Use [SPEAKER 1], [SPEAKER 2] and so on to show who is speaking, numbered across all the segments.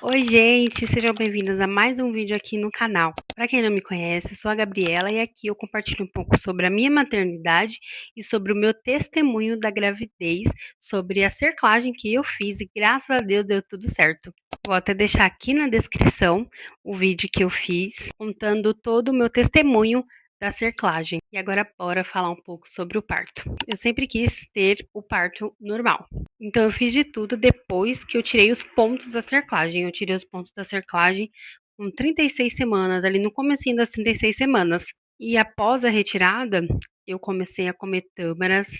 [SPEAKER 1] Oi, gente, sejam bem-vindos a mais um vídeo aqui no canal. Para quem não me conhece, eu sou a Gabriela e aqui eu compartilho um pouco sobre a minha maternidade e sobre o meu testemunho da gravidez, sobre a cerclagem que eu fiz e graças a Deus deu tudo certo. Vou até deixar aqui na descrição o vídeo que eu fiz, contando todo o meu testemunho da cerclagem. E agora bora falar um pouco sobre o parto. Eu sempre quis ter o parto normal. Então eu fiz de tudo depois que eu tirei os pontos da cerclagem. Eu tirei os pontos da cerclagem com 36 semanas, ali no comecinho das 36 semanas. E após a retirada, eu comecei a comer tâmaras,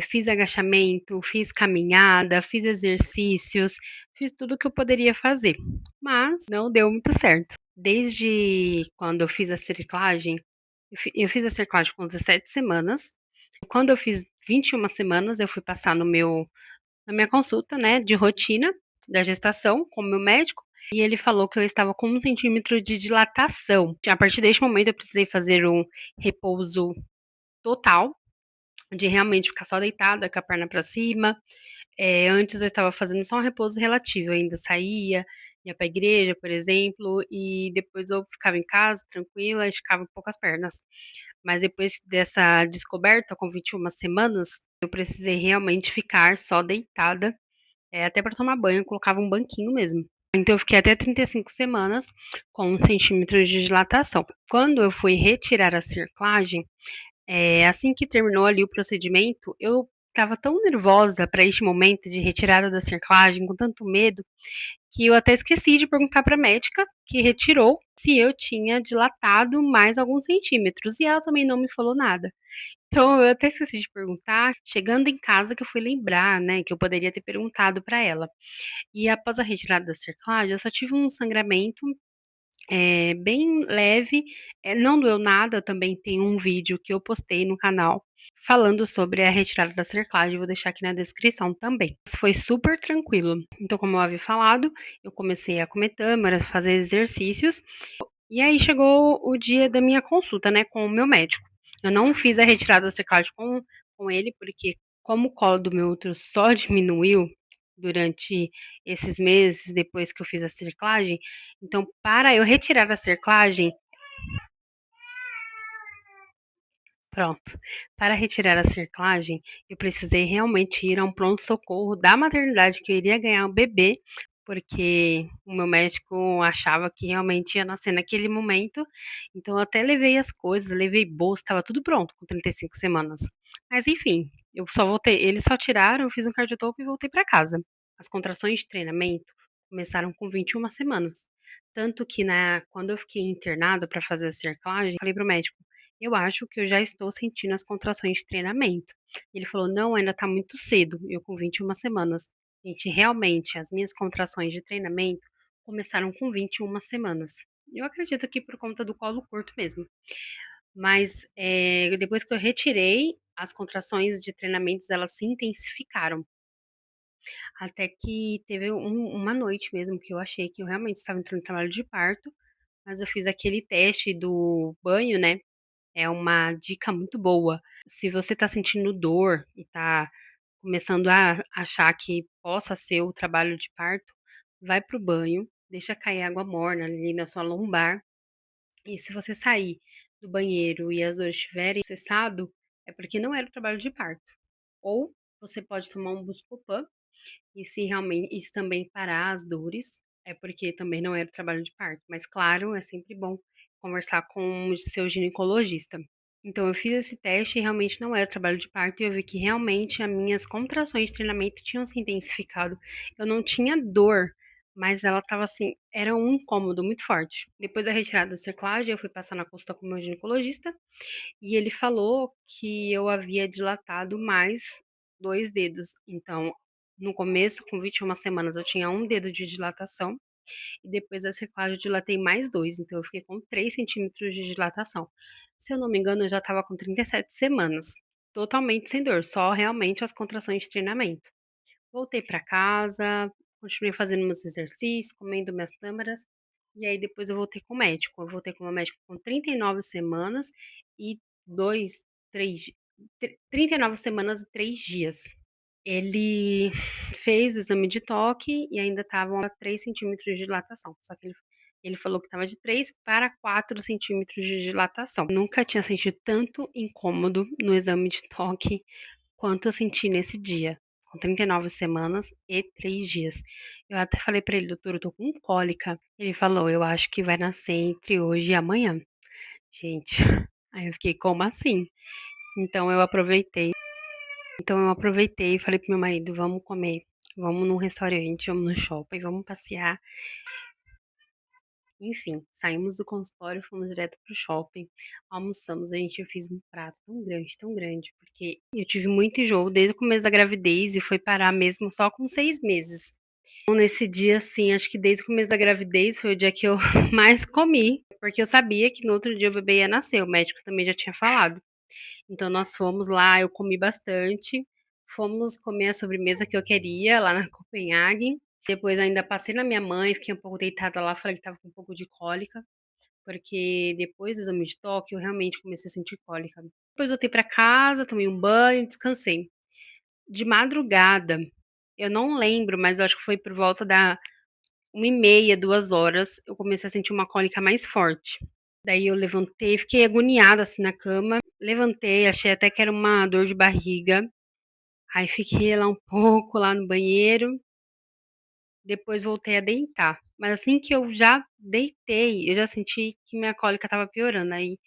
[SPEAKER 1] fiz agachamento, fiz caminhada, fiz exercícios, fiz tudo o que eu poderia fazer. Mas não deu muito certo. Desde quando eu fiz a cerclagem, eu fiz a cerclagem com 17 semanas. Quando eu fiz 21 semanas, eu fui passar na minha consulta, né, de rotina da gestação com o meu médico, e ele falou que eu estava com 1 centímetro de dilatação. A partir deste momento, eu precisei fazer um repouso total, de realmente ficar só deitada, com a perna para cima. Antes eu estava fazendo só um repouso relativo, eu ainda saía, ia para a igreja, por exemplo, e depois eu ficava em casa, tranquila, esticava um pouco as pernas. Mas depois dessa descoberta, com 21 semanas, eu precisei realmente ficar só deitada, até para tomar banho, eu colocava um banquinho mesmo. Então eu fiquei até 35 semanas com 1 centímetro de dilatação. Quando eu fui retirar a cerclagem, assim que terminou ali o procedimento, eu estava tão nervosa para este momento de retirada da cerclagem, com tanto medo, que eu até esqueci de perguntar para a médica que retirou se eu tinha dilatado mais alguns centímetros. E ela também não me falou nada. Então, eu até esqueci de perguntar, chegando em casa que eu fui lembrar, né, que eu poderia ter perguntado para ela. E após a retirada da cerclagem, eu só tive um sangramento, bem leve, não doeu nada, eu também tenho um vídeo que eu postei no canal falando sobre a retirada da cerclagem, vou deixar aqui na descrição também. Foi super tranquilo. Então, como eu havia falado, eu comecei a comer tâmaras, fazer exercícios, e aí chegou o dia da minha consulta, né, com o meu médico. Eu não fiz a retirada da cerclagem com ele, porque como o colo do meu útero só diminuiu durante esses meses depois que eu fiz a cerclagem, então para eu retirar a cerclagem, pronto, para retirar a cerclagem, eu precisei realmente ir a um pronto-socorro da maternidade que eu iria ganhar o bebê, porque o meu médico achava que realmente ia nascer naquele momento. Então eu até levei as coisas, levei bolsa, estava tudo pronto com 35 semanas. Mas enfim, eu só voltei, eles só tiraram, eu fiz um cardiotopo e voltei para casa. As contrações de treinamento começaram com 21 semanas. Tanto que quando eu fiquei internada para fazer a cerclagem, falei pro médico: eu acho que eu já estou sentindo as contrações de treinamento. Ele falou: não, ainda está muito cedo. Eu com 21 semanas. Gente, realmente, as minhas contrações de treinamento começaram com 21 semanas. Eu acredito que por conta do colo curto mesmo. Mas depois que eu retirei, as contrações de treinamentos elas se intensificaram. Até que teve uma noite mesmo que eu achei que eu realmente estava entrando em trabalho de parto, mas eu fiz aquele teste do banho, né? É uma dica muito boa. Se você está sentindo dor e está começando a achar que possa ser o trabalho de parto, vai para o banho, deixa cair água morna ali na sua lombar. E se você sair do banheiro e as dores tiverem cessado, é porque não era o trabalho de parto. Ou você pode tomar um Buscopan, e se realmente isso também parar as dores, é porque também não era o trabalho de parto. Mas claro, é sempre bom conversar com o seu ginecologista. Então eu fiz esse teste e realmente não era trabalho de parto e eu vi que realmente as minhas contrações de treinamento tinham se intensificado. Eu não tinha dor, mas ela estava assim, era um incômodo muito forte. Depois da retirada da cerclagem, eu fui passar na consulta com o meu ginecologista e ele falou que eu havia dilatado mais 2 dedos. Então, no começo, com 21 semanas, eu tinha um dedo de dilatação e depois da cerclagem eu dilatei mais dois, então eu fiquei com 3 centímetros de dilatação. Se eu não me engano, eu já estava com 37 semanas, totalmente sem dor, só realmente as contrações de treinamento. Voltei para casa, continuei fazendo meus exercícios, comendo minhas tâmaras, e aí depois eu voltei com o médico. Eu voltei com o meu médico com 39 semanas e 2, 3, 39 semanas e 3 dias. Ele fez o exame de toque e ainda estavam a 3 centímetros de dilatação. Só que ele falou que estava de 3 para 4 centímetros de dilatação. Nunca tinha sentido tanto incômodo no exame de toque quanto eu senti nesse dia, com 39 semanas e 3 dias. Eu até falei para ele, doutor, eu tô com cólica. Ele falou, eu acho que vai nascer entre hoje e amanhã. Gente, aí eu fiquei, como assim? Então eu aproveitei. Então eu aproveitei e falei pro meu marido, vamos comer, vamos num restaurante, vamos no shopping, vamos passear. Enfim, saímos do consultório, fomos direto pro shopping, almoçamos, a gente fez um prato tão grande, porque eu tive muito enjoo desde o começo da gravidez e foi parar mesmo só com 6 meses. Então, nesse dia, assim, acho que desde o começo da gravidez foi o dia que eu mais comi, porque eu sabia que no outro dia o bebê ia nascer, o médico também já tinha falado. Então nós fomos lá, eu comi bastante, fomos comer a sobremesa que eu queria lá na Copenhague. Depois ainda passei na minha mãe, fiquei um pouco deitada lá, falei que tava com um pouco de cólica, porque depois do exame de toque eu realmente comecei a sentir cólica. Depois voltei pra casa, tomei um banho, descansei. De madrugada, eu não lembro, mas eu acho que foi por volta da 1h30, 2 horas, eu comecei a sentir uma cólica mais forte. Daí eu levantei, fiquei agoniada assim na cama. Levantei, achei até que era uma dor de barriga. Aí fiquei lá um pouco lá no banheiro. Depois voltei a deitar. Mas assim que eu já deitei, eu já senti que minha cólica estava piorando. Aí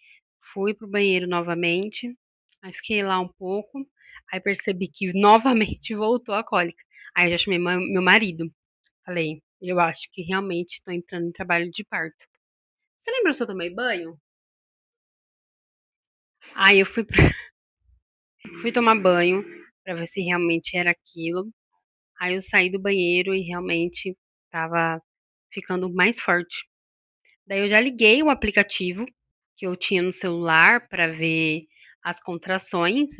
[SPEAKER 1] fui pro banheiro novamente. Aí fiquei lá um pouco. Aí percebi que novamente voltou a cólica. Aí eu já chamei meu marido. Falei, eu acho que realmente estou entrando em trabalho de parto. Você lembra se eu tomei banho? Aí eu fui tomar banho pra ver se realmente era aquilo. Aí eu saí do banheiro e realmente estava ficando mais forte. Daí eu já liguei o aplicativo que eu tinha no celular para ver as contrações.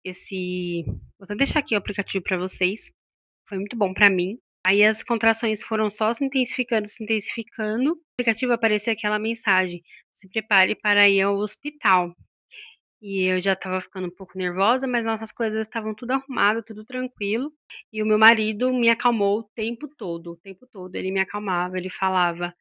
[SPEAKER 1] Esse, vou até deixar aqui o aplicativo para vocês. Foi muito bom para mim. Aí as contrações foram só se intensificando, se intensificando. No aplicativo aparecia aquela mensagem: se prepare para ir ao hospital. E eu já estava ficando um pouco nervosa, mas nossas coisas estavam tudo arrumado, tudo tranquilo. E o meu marido me acalmou o tempo todo, o tempo todo. Ele me acalmava, ele falava: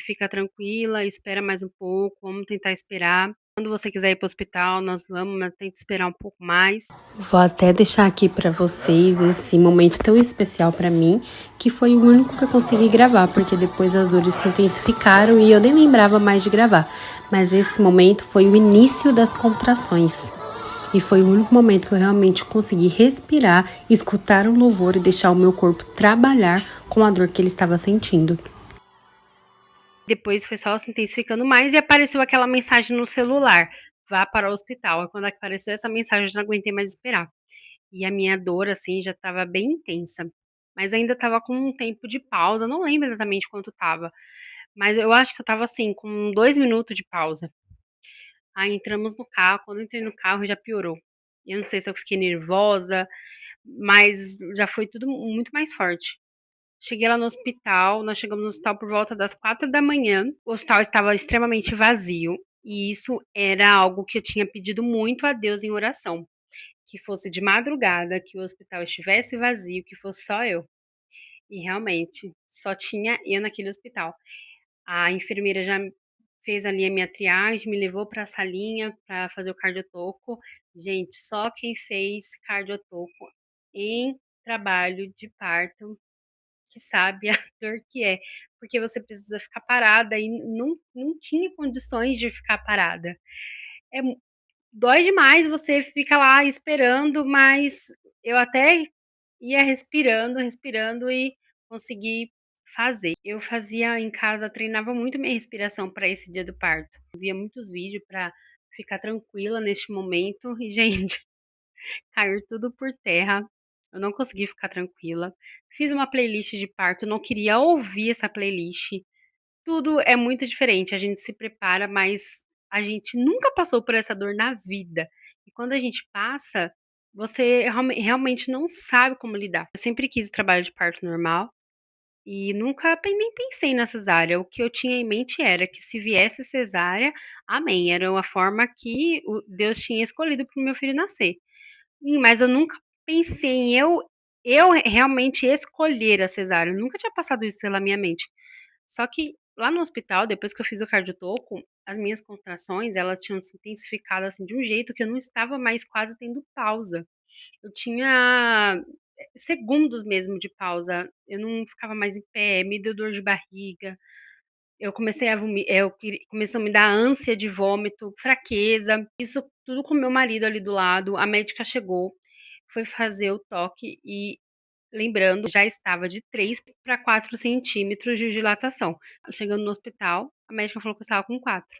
[SPEAKER 1] fica tranquila, espera mais um pouco, vamos tentar esperar. Quando você quiser ir para o hospital, nós vamos, mas tenta esperar um pouco mais. Vou até deixar aqui para vocês esse momento tão especial para mim, que foi o único que eu consegui gravar, porque depois as dores se intensificaram e eu nem lembrava mais de gravar. Mas esse momento foi o início das contrações. E foi o único momento que eu realmente consegui respirar, escutar um louvor e deixar o meu corpo trabalhar com a dor que ele estava sentindo. Depois foi só se intensificando mais e apareceu aquela mensagem no celular: vá para o hospital. Aí quando apareceu essa mensagem, eu já não aguentei mais esperar. E a minha dor, assim, já estava bem intensa. Mas ainda estava com um tempo de pausa, não lembro exatamente quanto estava. Mas eu acho que eu estava assim, com 2 minutos de pausa. Aí entramos no carro, quando eu entrei no carro já piorou. Eu não sei se eu fiquei nervosa, mas já foi tudo muito mais forte. Cheguei lá no hospital, nós chegamos no hospital por volta das 4 da manhã. O hospital estava extremamente vazio, e isso era algo que eu tinha pedido muito a Deus em oração. Que fosse de madrugada, que o hospital estivesse vazio, que fosse só eu. E realmente, só tinha eu naquele hospital. A enfermeira já fez ali a minha triagem, me levou para a salinha para fazer o cardiotoco. Gente, só quem fez cardiotoco em trabalho de parto que sabe a dor que é, porque você precisa ficar parada e não tinha condições de ficar parada. É, dói demais, você fica lá esperando, mas eu até ia respirando, respirando e consegui fazer. Eu fazia em casa, treinava muito minha respiração para esse dia do parto. Via muitos vídeos para ficar tranquila neste momento e, gente, caiu tudo por terra. Eu não consegui ficar tranquila. Fiz uma playlist de parto, não queria ouvir essa playlist. Tudo é muito diferente. A gente se prepara, mas a gente nunca passou por essa dor na vida. E quando a gente passa, você realmente não sabe como lidar. Eu sempre quis trabalho de parto normal e nunca nem pensei na cesárea. O que eu tinha em mente era que se viesse cesárea, amém. Era a forma que Deus tinha escolhido para o meu filho nascer. Sim, mas eu nunca pensei em eu realmente escolher a cesárea, nunca tinha passado isso pela minha mente. Só que lá no hospital, depois que eu fiz o cardiotoco, as minhas contrações, elas tinham se intensificado, assim, de um jeito que eu não estava mais quase tendo pausa. Eu tinha segundos mesmo de pausa, eu não ficava mais em pé, me deu dor de barriga, eu comecei a começou a me dar ânsia de vômito, fraqueza, isso tudo com meu marido ali do lado, a médica chegou, foi fazer o toque e lembrando, já estava de 3 para 4 centímetros de dilatação. Chegando no hospital, a médica falou que eu estava com 4.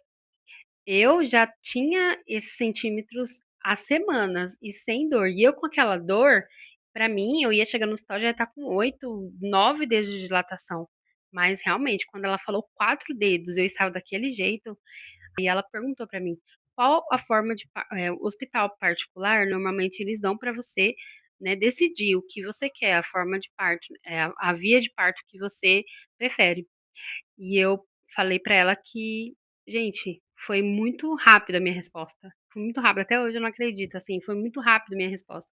[SPEAKER 1] Eu já tinha esses centímetros há semanas e sem dor. E eu com aquela dor, pra mim, eu ia chegar no hospital já ia estar com 8, 9 dedos de dilatação. Mas realmente, quando ela falou 4 dedos, eu estava daquele jeito. E ela perguntou pra mim qual a forma de hospital particular, normalmente eles dão pra você, né, decidir o que você quer, a forma de parto, a via de parto que você prefere. E eu falei pra ela que, gente, foi muito rápida a minha resposta. Foi muito rápido, até hoje eu não acredito, assim, foi muito rápido a minha resposta.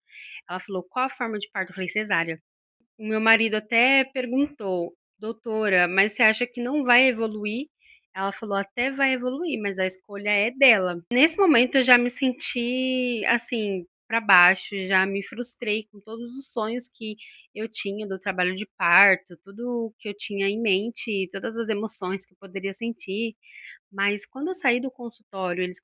[SPEAKER 1] Ela falou: "Qual a forma de parto?" Eu falei: "Cesárea". O meu marido até perguntou: "Doutora, mas você acha que não vai evoluir?" Ela falou: "Até vai evoluir, mas a escolha é dela". Nesse momento eu já me senti, assim, pra baixo, já me frustrei com todos os sonhos que eu tinha do trabalho de parto, tudo que eu tinha em mente, todas as emoções que eu poderia sentir. Mas quando eu saí do consultório, eles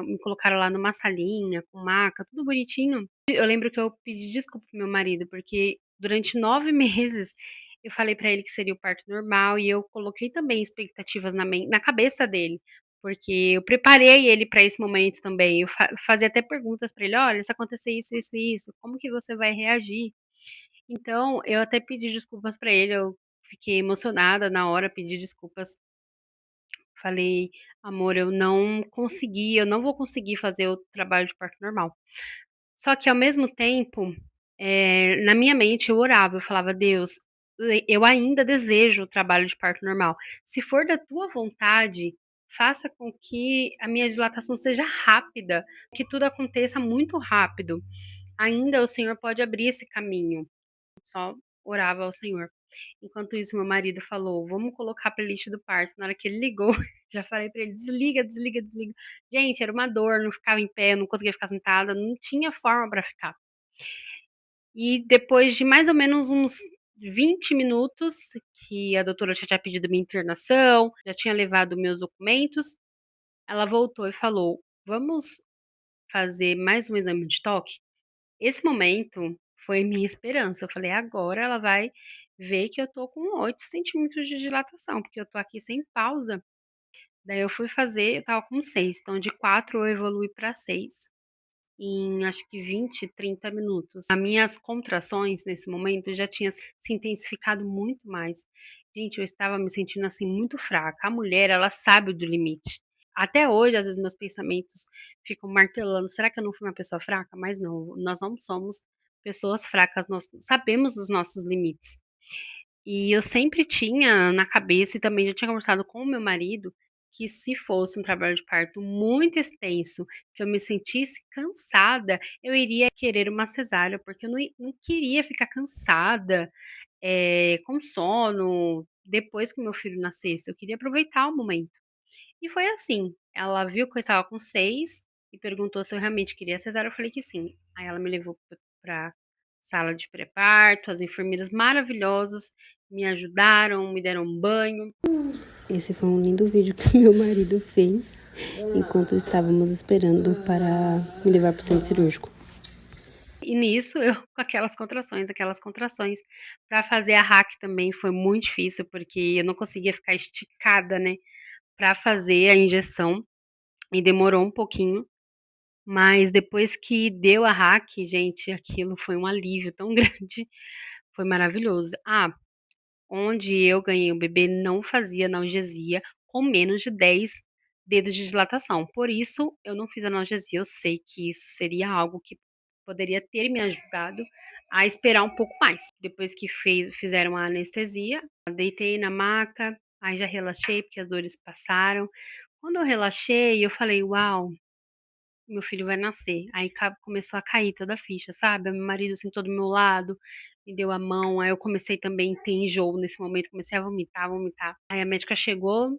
[SPEAKER 1] me colocaram lá numa salinha com maca, tudo bonitinho. Eu lembro que eu pedi desculpa pro meu marido, porque durante 9 meses eu falei pra ele que seria o parto normal e eu coloquei também expectativas na cabeça dele, porque eu preparei ele pra esse momento também. Eu fazia até perguntas pra ele: "Olha, se acontecer isso, isso e isso, como que você vai reagir?". Então, eu até pedi desculpas pra ele, eu fiquei emocionada na hora, pedi desculpas. Falei: "Amor, eu não vou conseguir fazer o trabalho de parto normal". Só que ao mesmo tempo, na minha mente eu orava, eu falava: "Deus, eu ainda desejo o trabalho de parto normal. Se for da tua vontade, faça com que a minha dilatação seja rápida, que tudo aconteça muito rápido. Ainda o Senhor pode abrir esse caminho". Só orava ao Senhor. Enquanto isso, meu marido falou: "Vamos colocar a playlist do parto". Na hora que ele ligou, já falei pra ele: "Desliga, desliga, desliga". Gente, era uma dor, não ficava em pé, não conseguia ficar sentada, não tinha forma pra ficar. E depois de mais ou menos uns 20 minutos, que a doutora já tinha pedido minha internação, já tinha levado meus documentos, ela voltou e falou: "Vamos fazer mais um exame de toque?". Esse momento foi minha esperança. Eu falei: "Agora ela vai ver que eu tô com 8 centímetros de dilatação, porque eu tô aqui sem pausa". Daí eu fui fazer, eu estava com 6, então de 4 eu evolui para 6 em acho que 20, 30 minutos. As minhas contrações nesse momento já tinha se intensificado muito mais. Gente, eu estava me sentindo, assim, muito fraca. A mulher, ela sabe do limite. Até hoje, às vezes, meus pensamentos ficam martelando: "Será que eu não fui uma pessoa fraca?". Mas não, nós não somos pessoas fracas, nós sabemos os nossos limites. E eu sempre tinha na cabeça e também já tinha conversado com o meu marido, que se fosse um trabalho de parto muito extenso, que eu me sentisse cansada, eu iria querer uma cesárea, porque eu não queria ficar cansada, com sono, depois que o meu filho nascesse, eu queria aproveitar o momento. E foi assim, ela viu que eu estava com 6 e perguntou se eu realmente queria cesárea, eu falei que sim. Aí ela me levou pra sala de pré-parto, as enfermeiras maravilhosas me ajudaram, me deram um banho. Esse foi um lindo vídeo que meu marido fez enquanto estávamos esperando para me levar para o centro cirúrgico. E nisso eu com aquelas contrações. Para fazer a hack também foi muito difícil, porque eu não conseguia ficar esticada, né, para fazer a injeção. E demorou um pouquinho, mas depois que deu a hack, gente, aquilo foi um alívio tão grande, foi maravilhoso. Ah, onde eu ganhei o bebê não fazia analgesia com menos de 10 dedos de dilatação, por isso eu não fiz analgesia, eu sei que isso seria algo que poderia ter me ajudado a esperar um pouco mais. Depois que fizeram a anestesia, deitei na maca, aí já relaxei porque as dores passaram. Quando eu relaxei, eu falei: "Uau". meu filho vai nascer. Aí começou a cair toda a ficha, sabe? Meu marido sentou do meu lado, me deu a mão, aí eu comecei também a ter enjoo nesse momento, comecei a vomitar, vomitar. Aí a médica chegou,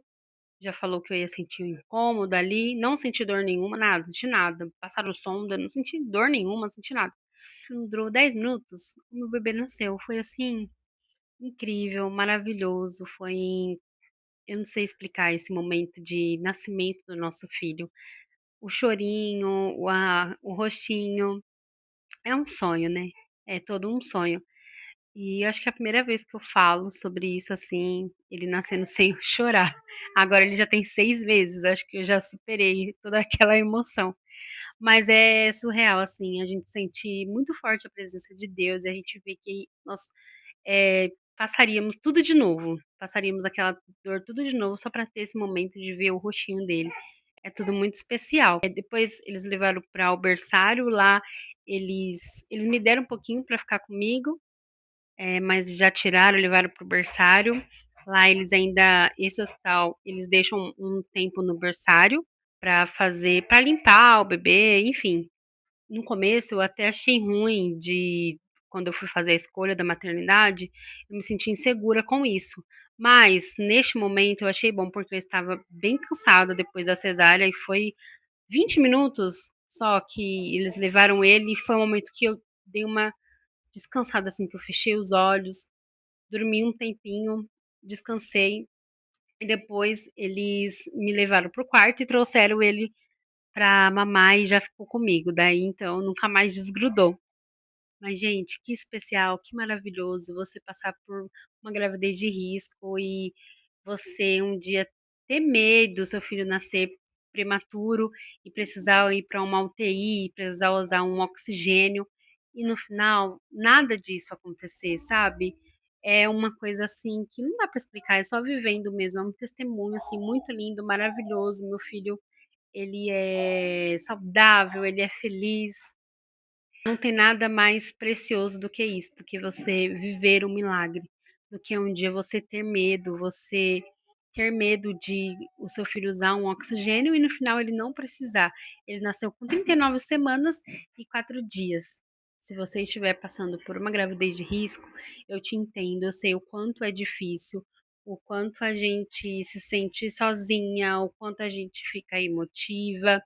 [SPEAKER 1] já falou que eu ia sentir um incômodo ali, não senti dor nenhuma, nada, não senti nada. Passaram sonda, não senti dor nenhuma, não senti nada. Não durou 10 minutos, o meu bebê nasceu. Foi assim, incrível, maravilhoso. Eu não sei explicar esse momento de nascimento do nosso filho. O chorinho, o rostinho, é um sonho, né? É todo um sonho. E eu acho que é a primeira vez que eu falo sobre isso, assim, ele nascendo sem eu chorar. Agora ele já tem 6 meses, acho que eu já superei toda aquela emoção. Mas é surreal, assim, a gente sente muito forte a presença de Deus e a gente vê que nós passaríamos tudo de novo, passaríamos aquela dor tudo de novo só para ter esse momento de ver o rostinho dele. É tudo muito especial. Depois eles levaram para o berçário, lá eles me deram um pouquinho para ficar comigo, mas já tiraram, levaram para o berçário. Lá eles ainda, esse hospital, eles deixam um tempo no berçário para fazer, para limpar o bebê, enfim. No começo eu até achei ruim de quando eu fui fazer a escolha da maternidade, eu me senti insegura com isso. Mas neste momento eu achei bom porque eu estava bem cansada depois da cesárea e foi 20 minutos só que eles levaram ele e foi um momento que eu dei uma descansada assim, que eu fechei os olhos, dormi um tempinho, descansei e depois eles me levaram pro quarto e trouxeram ele pra mamar e já ficou comigo. Daí então nunca mais desgrudou. Mas, gente, que especial, que maravilhoso você passar por uma gravidez de risco e você um dia ter medo do seu filho nascer prematuro e precisar ir para uma UTI, precisar usar um oxigênio, e no final nada disso acontecer, sabe? É uma coisa assim que não dá para explicar, é só vivendo mesmo, é um testemunho assim muito lindo, maravilhoso. Meu filho, ele é saudável, ele é feliz. Não tem nada mais precioso do que isso, do que você viver um milagre, do que um dia você ter medo de o seu filho usar um oxigênio e no final ele não precisar. Ele nasceu com 39 semanas e 4 dias. Se você estiver passando por uma gravidez de risco, eu te entendo, eu sei o quanto é difícil, o quanto a gente se sente sozinha, o quanto a gente fica emotiva,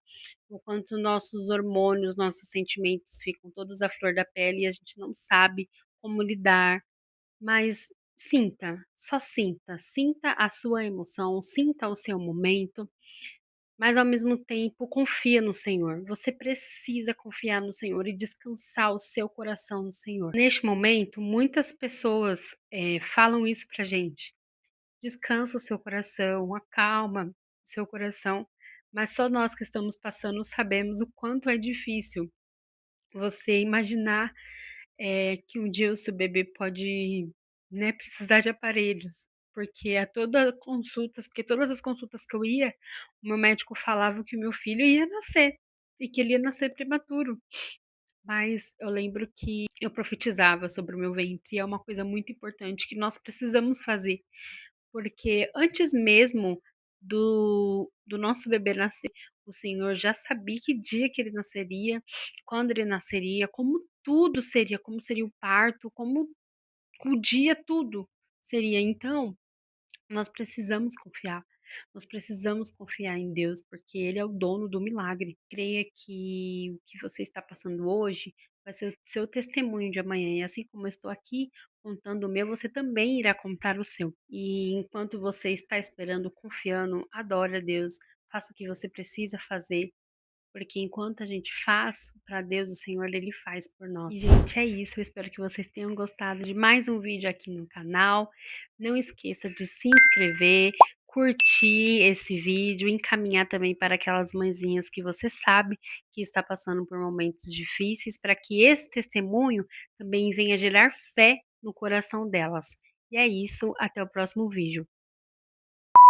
[SPEAKER 1] o quanto nossos hormônios, nossos sentimentos ficam todos à flor da pele e a gente não sabe como lidar. Mas sinta, só sinta, sinta a sua emoção, sinta o seu momento, mas ao mesmo tempo confia no Senhor. Você precisa confiar no Senhor e descansar o seu coração no Senhor. Neste momento, muitas pessoas falam isso pra gente. Descansa o seu coração, acalma o seu coração, mas só nós que estamos passando sabemos o quanto é difícil você imaginar, que um dia o seu bebê pode, né, precisar de aparelhos, porque todas as consultas que eu ia, o meu médico falava que o meu filho ia nascer, e que ele ia nascer prematuro. Mas eu lembro que eu profetizava sobre o meu ventre, e é uma coisa muito importante que nós precisamos fazer. Porque antes mesmo do nosso bebê nascer, o Senhor já sabia que dia que ele nasceria, quando ele nasceria, como tudo seria, como seria o parto, como o dia tudo seria. Então, nós precisamos confiar. Nós precisamos confiar em Deus, porque Ele é o dono do milagre. Creia que o que você está passando hoje vai ser o seu testemunho de amanhã. E assim como eu estou aqui contando o meu, você também irá contar o seu. E enquanto você está esperando, confiando, adore a Deus, faça o que você precisa fazer, porque enquanto a gente faz para Deus, o Senhor ele faz por nós. E, gente, é isso. Eu espero que vocês tenham gostado de mais um vídeo aqui no canal. Não esqueça de se inscrever, curtir esse vídeo, encaminhar também para aquelas mãezinhas que você sabe que está passando por momentos difíceis, para que esse testemunho também venha gerar fé no coração delas. E é isso, até o próximo vídeo.